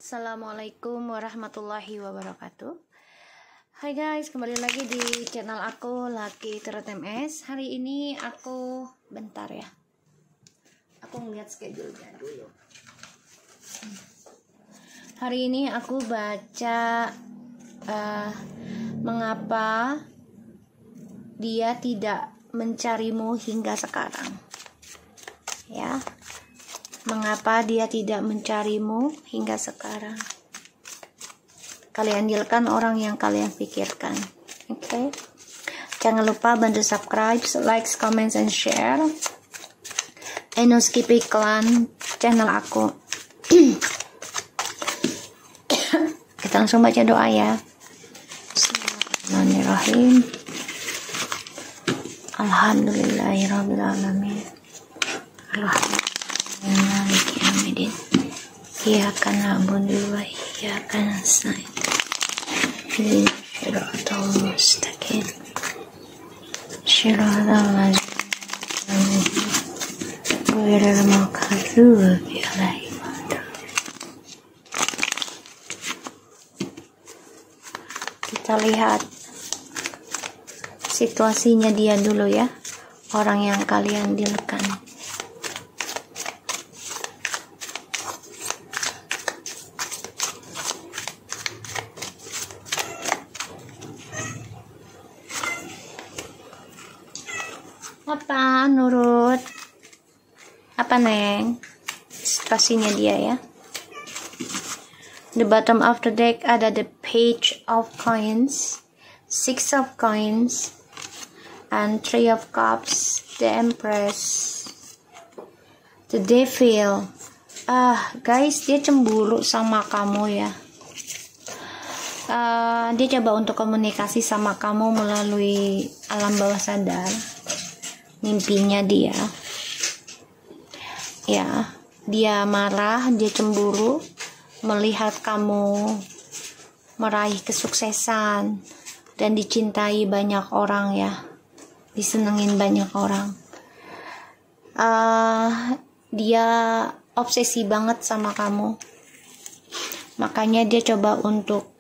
Assalamualaikum warahmatullahi wabarakatuh. Hai guys, kembali lagi di channel aku Lucky Tarot MS. Hari ini aku bentar ya. Aku ngeliat schedule-nya dulu. Hari ini aku baca mengapa dia tidak mencarimu hingga sekarang. Ya. Mengapa dia tidak mencarimu hingga sekarang? Kalian dealkan orang yang kalian pikirkan. Oke. Jangan lupa bantu subscribe, like, comment, and share. And no skip iklan channel aku. Kita langsung baca doa ya. Bismillahirrahmanirrahim. Alhamdulillahirrahmanirrahim. Alhamdulillah. Iyyaka na'budu wa iyyaka nasta'in. Ihdinas siratal mustaqim. Shiratal ladzina ghairil maghdubi 'alaihim. Kita lihat situasinya dia dulu ya. Orang yang kalian dealkan. Apa nurut? Apa neng? Situasinya dia ya. The bottom of the deck ada the page of coins, 6 of coins, and 3 of cups, the empress, the devil. Guys, dia cemburu sama kamu ya. Dia coba untuk komunikasi sama kamu melalui alam bawah sadar. Mimpinya dia ya, dia marah, dia cemburu melihat kamu meraih kesuksesan dan dicintai banyak orang ya, disenengin banyak orang. Dia obsesi banget sama kamu, makanya dia coba untuk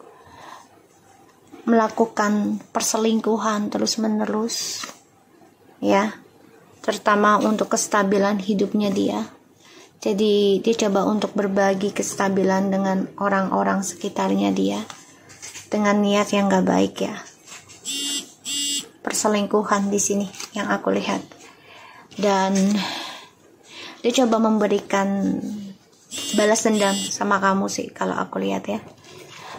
melakukan perselingkuhan terus menerus ya, terutama untuk kestabilan hidupnya dia. Jadi dia coba untuk berbagi kestabilan dengan orang-orang sekitarnya dia dengan niat yang gak baik ya. Perselingkuhan di sini yang aku lihat. Dan dia coba memberikan balas dendam sama kamu sih kalau aku lihat ya.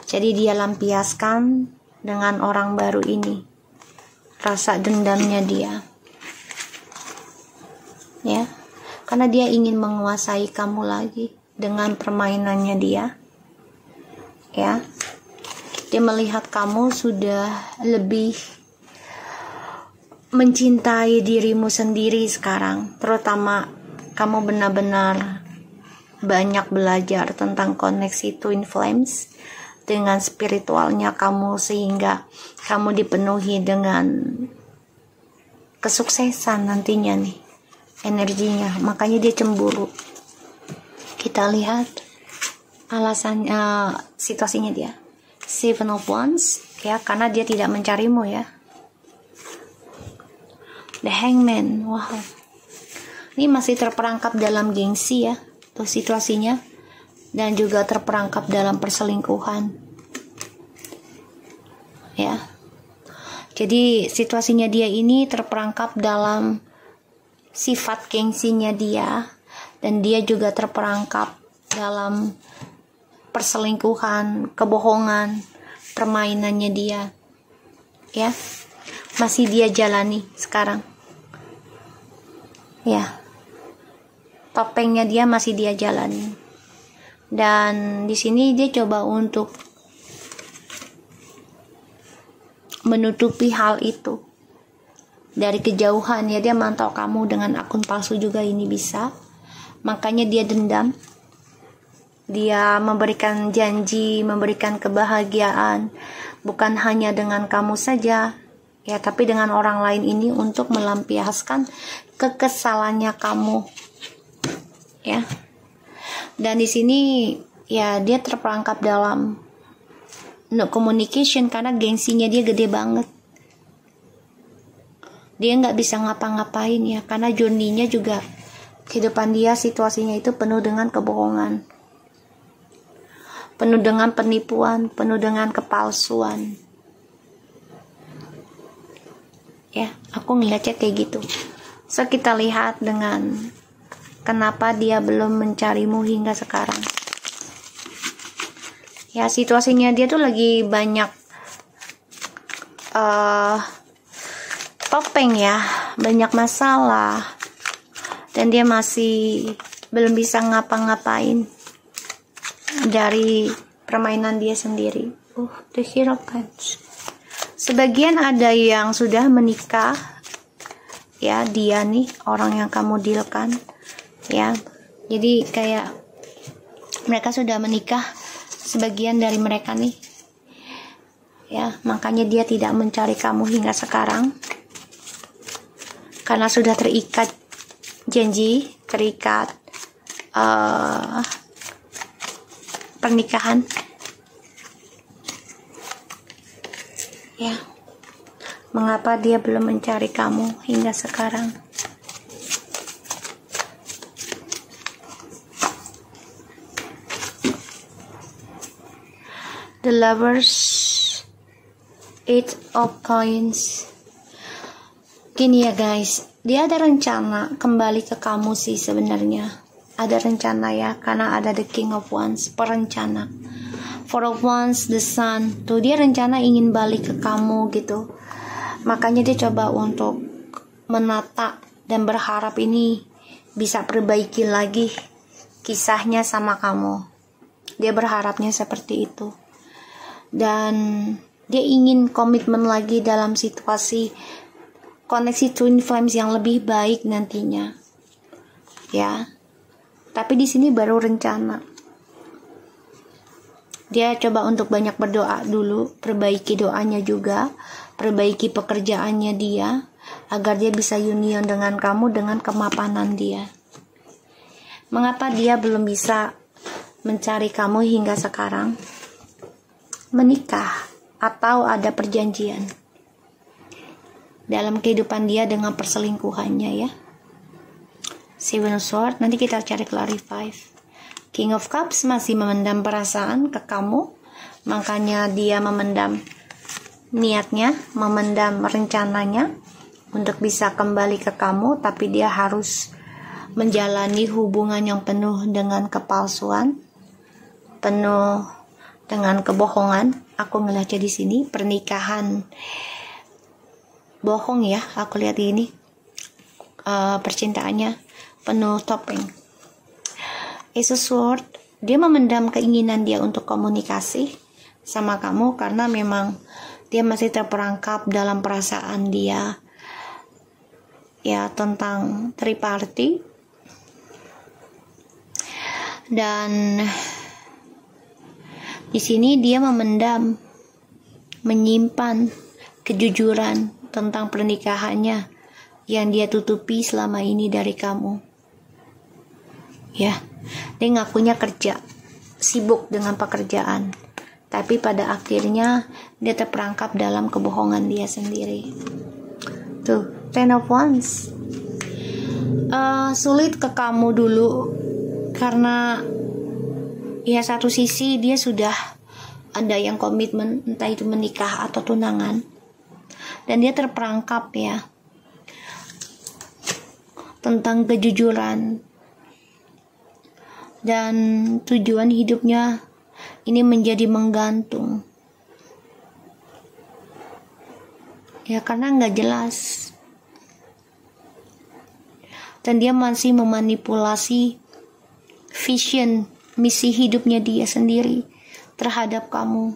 Jadi dia lampiaskan dengan orang baru ini rasa dendamnya dia. Ya, karena dia ingin menguasai kamu lagi dengan permainannya dia. Ya, dia melihat kamu sudah lebih mencintai dirimu sendiri sekarang, terutama kamu benar-benar banyak belajar tentang koneksi twin flames dengan spiritualnya kamu, sehingga kamu dipenuhi dengan kesuksesan nantinya nih energinya, makanya dia cemburu. Kita lihat alasannya, situasinya dia. Seven of Wands ya, karena dia tidak mencarimu ya. The Hangman, wow. Ini masih terperangkap dalam gengsi ya, tuh situasinya, dan juga terperangkap dalam perselingkuhan. Ya. Jadi situasinya dia ini terperangkap dalam sifat gengsinya dia, dan dia juga terperangkap dalam perselingkuhan, kebohongan, permainannya dia ya, masih dia jalani sekarang ya, topengnya dia masih dia jalani. Dan di sini dia coba untuk menutupi hal itu dari kejauhan ya. Dia mantau kamu dengan akun palsu juga, ini bisa. Makanya dia dendam. Dia memberikan janji, memberikan kebahagiaan, bukan hanya dengan kamu saja ya, tapi dengan orang lain ini untuk melampiaskan kekesalannya kamu ya. Dan di sini ya dia terperangkap dalam no communication karena gengsinya dia gede banget. Dia nggak bisa ngapa-ngapain ya, karena journey-nya juga kehidupan dia, situasinya itu penuh dengan kebohongan, penuh dengan penipuan, penuh dengan kepalsuan. Ya, aku ngeliatnya kayak gitu. So kita lihat dengan kenapa dia belum mencarimu hingga sekarang. Ya, situasinya dia tuh lagi banyak topeng ya, banyak masalah, dan dia masih belum bisa ngapa-ngapain dari permainan dia sendiri. The Hero Cups. Sebagian ada yang sudah menikah, ya, dia nih orang yang kamu dealkan, ya. Jadi kayak mereka sudah menikah, sebagian dari mereka nih, ya. Makanya dia tidak mencari kamu hingga sekarang, karena sudah terikat janji, terikat pernikahan. Ya, mengapa dia belum mencari kamu hingga sekarang? The Lovers, Eight of Coins. Gini ya guys, dia ada rencana kembali ke kamu sih sebenarnya. Ada rencana ya, karena ada the King of Wands, perencana. Four of Wands, the Sun. Tuh dia rencana ingin balik ke kamu gitu. Makanya dia coba untuk menata dan berharap ini bisa perbaiki lagi kisahnya sama kamu. Dia berharapnya seperti itu. Dan dia ingin komitmen lagi dalam situasi koneksi twin flames yang lebih baik nantinya. Ya. Tapi di sini baru rencana. Dia coba untuk banyak berdoa dulu, perbaiki doanya juga, perbaiki pekerjaannya dia, agar dia bisa union dengan kamu dengan kemapanan dia. Mengapa dia belum bisa mencari kamu hingga sekarang? Menikah atau ada perjanjian dalam kehidupan dia dengan perselingkuhannya ya. Seven of Swords, nanti kita cari clarify. King of Cups masih memendam perasaan ke kamu, makanya dia memendam niatnya, memendam rencananya untuk bisa kembali ke kamu, tapi dia harus menjalani hubungan yang penuh dengan kepalsuan, penuh dengan kebohongan. Aku ngeliatnya di sini pernikahan bohong ya, aku lihat ini percintaannya penuh topeng. Ace of Swords, dia memendam keinginan dia untuk komunikasi sama kamu karena memang dia masih terperangkap dalam perasaan dia ya tentang triparty. Dan di sini dia memendam, menyimpan kejujuran tentang pernikahannya yang dia tutupi selama ini dari kamu. Ya, dia ngakunya kerja, sibuk dengan pekerjaan, tapi pada akhirnya dia terperangkap dalam kebohongan dia sendiri. Tuh, Ten of Wands. Sulit ke kamu dulu karena ya satu sisi dia sudah ada yang komitmen, entah itu menikah atau tunangan, dan dia terperangkap ya tentang kejujuran. Dan tujuan hidupnya ini menjadi menggantung. Ya karena nggak jelas. Dan dia masih memanipulasi vision, misi hidupnya dia sendiri terhadap kamu.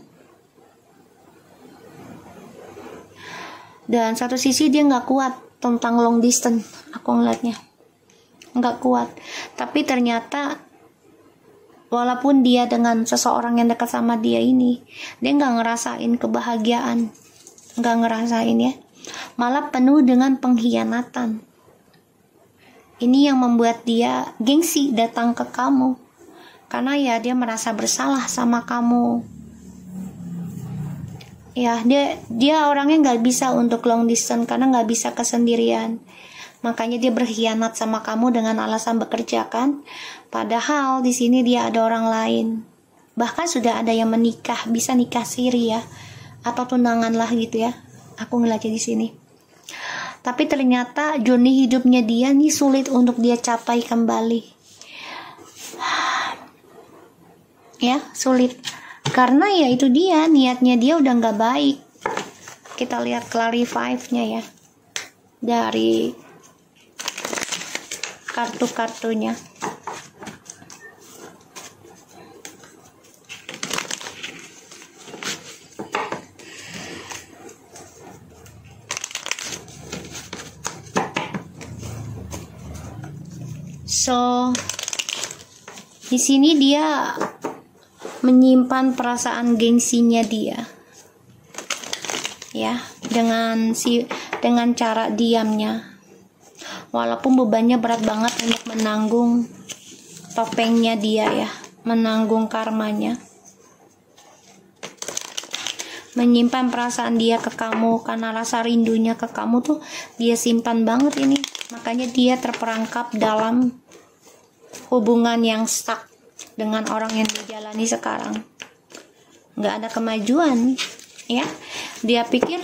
Dan satu sisi dia nggak kuat tentang long distance. Aku ngeliatnya nggak kuat. Tapi ternyata walaupun dia dengan seseorang yang dekat sama dia ini, dia nggak ngerasain kebahagiaan, nggak ngerasain ya, malah penuh dengan pengkhianatan. Ini yang membuat dia gengsi datang ke kamu, karena ya dia merasa bersalah sama kamu. Ya, dia orangnya nggak bisa untuk long distance karena nggak bisa kesendirian. Makanya dia berkhianat sama kamu dengan alasan bekerja kan. Padahal di sini dia ada orang lain. Bahkan sudah ada yang menikah, bisa nikah siri ya, atau tunangan lah gitu ya. Aku ngeliatnya di sini. Tapi ternyata journey hidupnya dia nih sulit untuk dia capai kembali. Ya, sulit. Karena ya itu dia, niatnya dia udah nggak baik. Kita lihat clarify-nya ya dari kartu-kartunya. So di sini dia menyimpan perasaan gengsinya dia, ya, dengan cara diamnya. Walaupun bebannya berat banget untuk menanggung topengnya dia ya, menanggung karmanya. Menyimpan perasaan dia ke kamu karena rasa rindunya ke kamu tuh dia simpan banget ini. Makanya dia terperangkap dalam hubungan yang stuck dengan orang yang dijalani sekarang. Nggak ada kemajuan ya. Dia pikir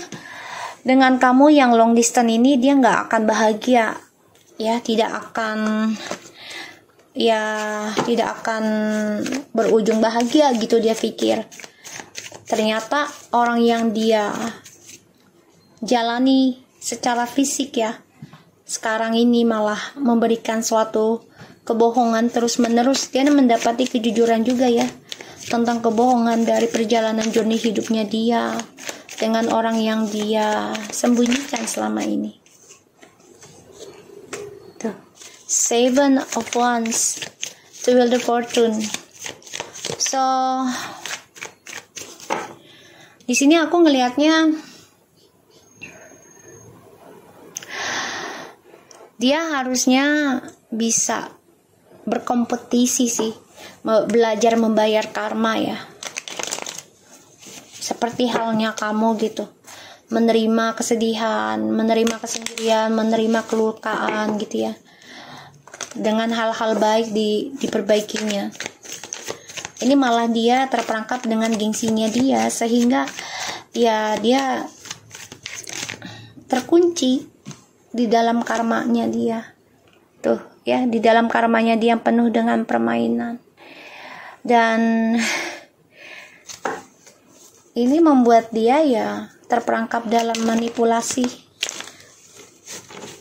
dengan kamu yang long distance ini dia nggak akan bahagia ya, tidak akan berujung bahagia gitu dia pikir. Ternyata orang yang dia jalani secara fisik ya sekarang ini malah memberikan suatu kebohongan terus menerus. Dia mendapati kejujuran juga ya tentang kebohongan dari perjalanan journey hidupnya dia dengan orang yang dia sembunyikan selama ini. Tuh, Seven of Wands, to Wheel the Fortune. So di sini aku ngelihatnya dia harusnya bisa berkompetisi sih, belajar membayar karma ya, seperti halnya kamu gitu, menerima kesedihan, menerima kesendirian, menerima kelukaan gitu ya, dengan hal-hal baik diperbaikinya. Ini malah dia terperangkap dengan gengsinya dia, sehingga ya dia terkunci di dalam karmanya dia tuh ya, di dalam karmanya dia yang penuh dengan permainan. Dan ini membuat dia ya terperangkap dalam manipulasi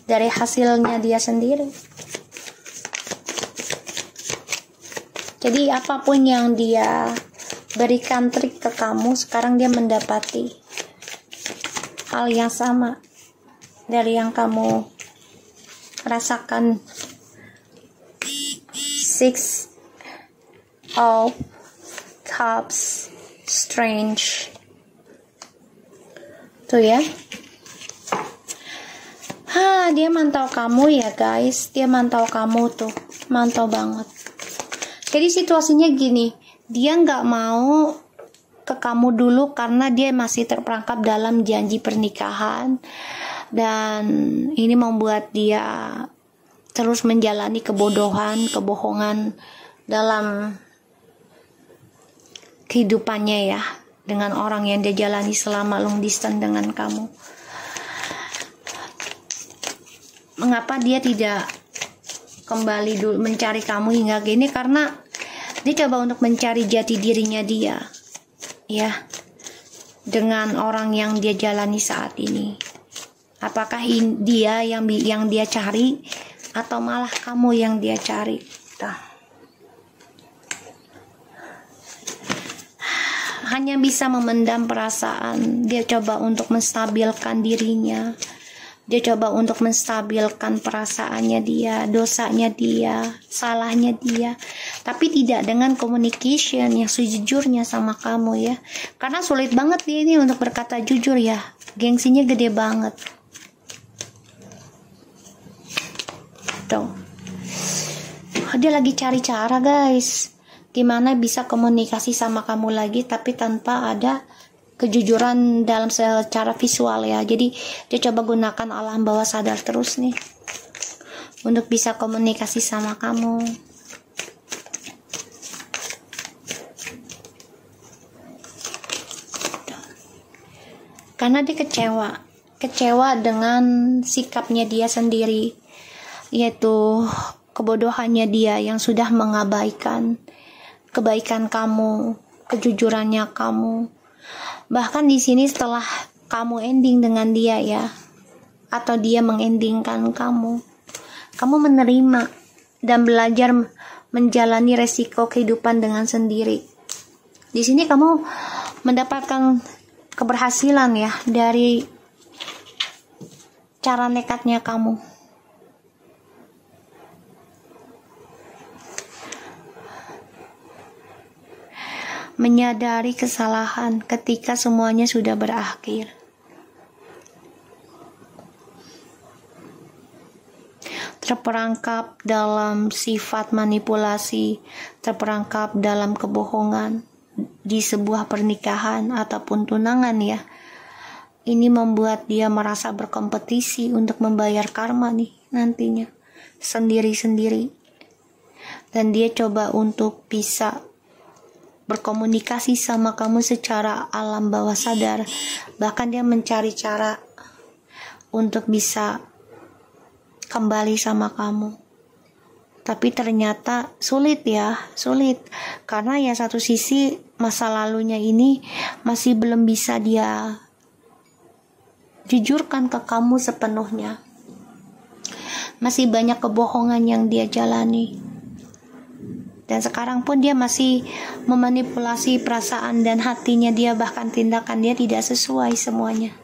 dari hasilnya dia sendiri. Jadi apapun yang dia berikan trik ke kamu, sekarang dia mendapati hal yang sama dari yang kamu rasakan. Six of Cups, Strange. Tuh ya. Dia mantau kamu ya guys. Dia mantau kamu tuh. Mantau banget. Jadi situasinya gini. Dia nggak mau ke kamu dulu karena dia masih terperangkap dalam janji pernikahan. Dan ini membuat dia terus menjalani kebohongan dalam kehidupannya ya, dengan orang yang dia jalani selama long distance dengan kamu. Mengapa dia tidak kembali dulu mencari kamu hingga gini? Karena dia coba untuk mencari jati dirinya dia ya, dengan orang yang dia jalani saat ini. Apakah dia yang dia cari atau malah kamu yang dia cari? Hanya bisa memendam perasaan. Dia coba untuk menstabilkan dirinya. Dia coba untuk menstabilkan perasaannya dia, dosanya dia, salahnya dia. Tapi tidak dengan communication yang sejujurnya sama kamu ya. Karena sulit banget dia ini untuk berkata jujur ya. Gengsinya gede banget. Tuh. Dia lagi cari cara guys. gimana bisa komunikasi sama kamu lagi tapi tanpa ada kejujuran dalam secara visual ya. Jadi dia coba gunakan alam bawah sadar terus nih untuk bisa komunikasi sama kamu. Karena dia kecewa dengan sikapnya dia sendiri, yaitu kebodohannya dia yang sudah mengabaikan kebaikan kamu, kejujurannya kamu. Bahkan di sini setelah kamu ending dengan dia ya, atau dia mengendingkan kamu menerima dan belajar menjalani resiko kehidupan dengan sendiri. Di sini kamu mendapatkan keberhasilan ya dari cara nekatnya kamu. Menyadari kesalahan ketika semuanya sudah berakhir. Terperangkap dalam sifat manipulasi, terperangkap dalam kebohongan di sebuah pernikahan ataupun tunangan ya. Ini membuat dia merasa berkompetisi untuk membayar karma nih nantinya sendiri-sendiri. Dan dia coba untuk bisa berkomunikasi sama kamu secara alam bawah sadar. Bahkan dia mencari cara untuk bisa kembali sama kamu. Tapi ternyata sulit karena ya satu sisi masa lalunya ini masih belum bisa dia jujurkan ke kamu sepenuhnya. Masih banyak kebohongan yang dia jalani. Dan sekarang pun dia masih memanipulasi perasaan dan hatinya dia, bahkan tindakan dia tidak sesuai semuanya.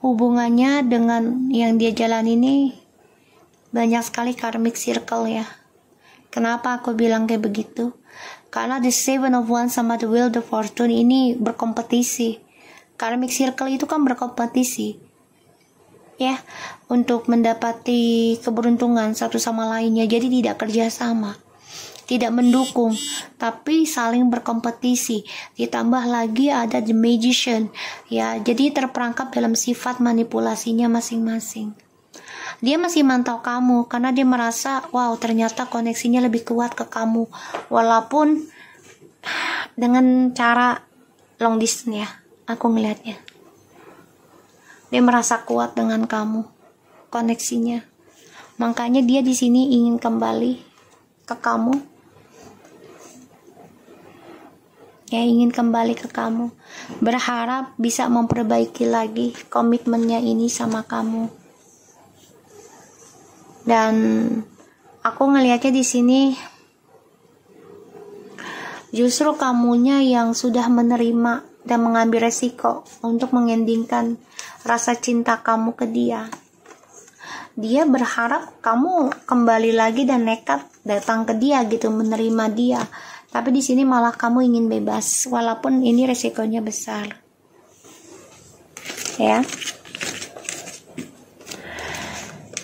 Hubungannya dengan yang dia jalani ini banyak sekali karmic circle ya. Kenapa aku bilang kayak begitu? Karena the Seven of Wands sama the Wheel of Fortune ini berkompetisi. Karmic circle itu kan berkompetisi ya, untuk mendapati keberuntungan satu sama lainnya. Jadi tidak kerjasama, tidak mendukung, tapi saling berkompetisi. Ditambah lagi ada the Magician ya, jadi terperangkap dalam sifat manipulasinya masing-masing. Dia masih mantau kamu karena dia merasa wow, ternyata koneksinya lebih kuat ke kamu, walaupun dengan cara long distance ya. Aku ngelihatnya dia merasa kuat dengan kamu, koneksinya. Makanya dia di sini ingin kembali ke kamu. Ya, ingin kembali ke kamu. Berharap bisa memperbaiki lagi komitmennya ini sama kamu. Dan aku ngelihatnya di sini justru kamunya yang sudah menerima dan mengambil resiko untuk mengendingkan rasa cinta kamu ke dia. Dia berharap kamu kembali lagi dan nekat datang ke dia gitu, menerima dia. Tapi di sini malah kamu ingin bebas, walaupun ini resikonya besar. Ya.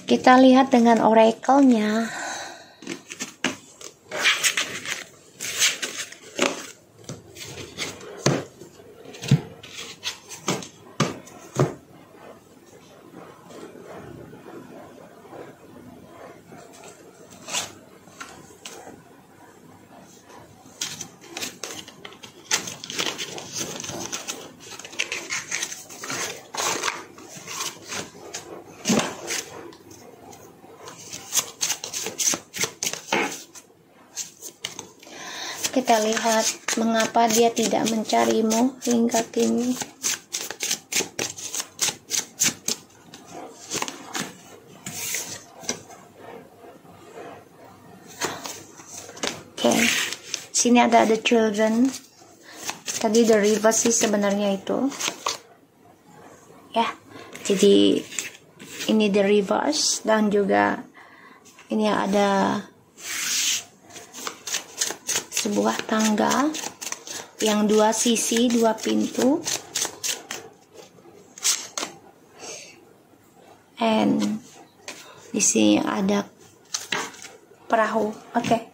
Kita lihat dengan oracle-nya. Kita lihat mengapa dia tidak mencarimu hingga kini. Oke, sini ada the children. Tadi the reverse sih sebenarnya itu. Ya, jadi ini the reverse dan juga ini ada sebuah tangga yang dua sisi, dua pintu, and di sini ada perahu. Oke.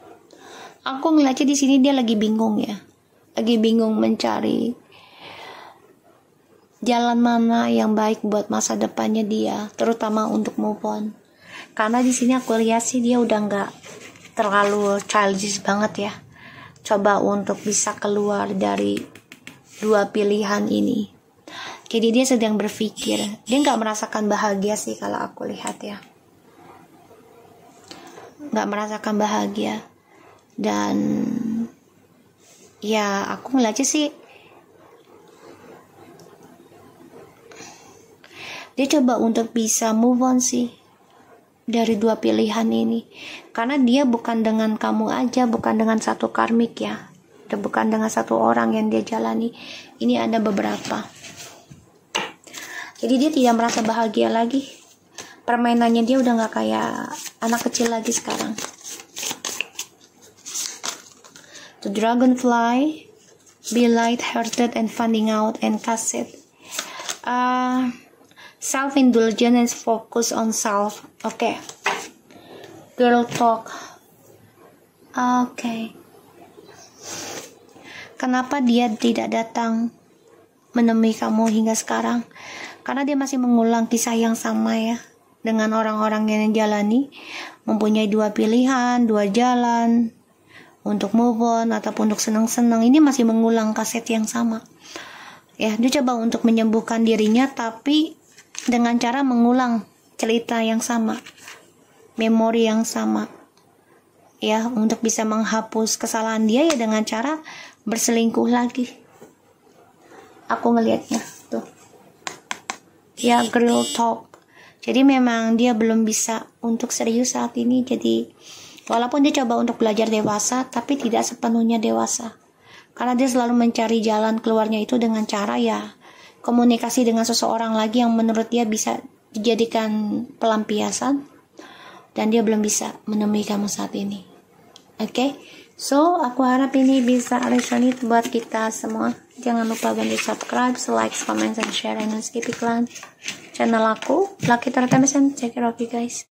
Aku ngeliatnya di sini dia lagi bingung ya. Lagi bingung mencari jalan mana yang baik buat masa depannya dia, terutama untuk move on. Karena di sini aku lihat sih dia udah nggak terlalu childish banget ya. Coba untuk bisa keluar dari dua pilihan ini. Jadi dia sedang berpikir. Dia nggak merasakan bahagia sih kalau aku lihat ya. Nggak merasakan bahagia. Dan ya aku ngeliatnya sih dia coba untuk bisa move on sih dari dua pilihan ini. Karena dia bukan dengan kamu aja, bukan dengan satu karmik ya, dan bukan dengan satu orang yang dia jalani. Ini ada beberapa. Jadi dia tidak merasa bahagia lagi. Permainannya dia udah gak kayak anak kecil lagi sekarang. The dragonfly, be light-hearted and finding out and cast it. Self-indulgent and focus on self. Oke. Girl talk. Oke. Kenapa dia tidak datang menemui kamu hingga sekarang? Karena dia masih mengulang kisah yang sama ya, dengan orang-orang yang jalani, mempunyai dua pilihan, dua jalan untuk move on ataupun untuk senang-senang. Ini masih mengulang kaset yang sama. Ya, dia coba untuk menyembuhkan dirinya tapi dengan cara mengulang cerita yang sama, memori yang sama. Ya, untuk bisa menghapus kesalahan dia ya dengan cara berselingkuh lagi. Aku ngelihatnya tuh. Ya, girl talk. Jadi memang dia belum bisa untuk serius saat ini. Jadi walaupun dia coba untuk belajar dewasa, tapi tidak sepenuhnya dewasa. Karena dia selalu mencari jalan keluarnya itu dengan cara ya komunikasi dengan seseorang lagi yang menurut dia bisa dijadikan pelampiasan. Dan dia belum bisa menemui kamu saat ini. Oke? So, aku harap ini bisa resonate buat kita semua. Jangan lupa bantu subscribe, like, comment, and share, and skip iklan channel aku. Lucky Tarot MSN. Take care of you guys.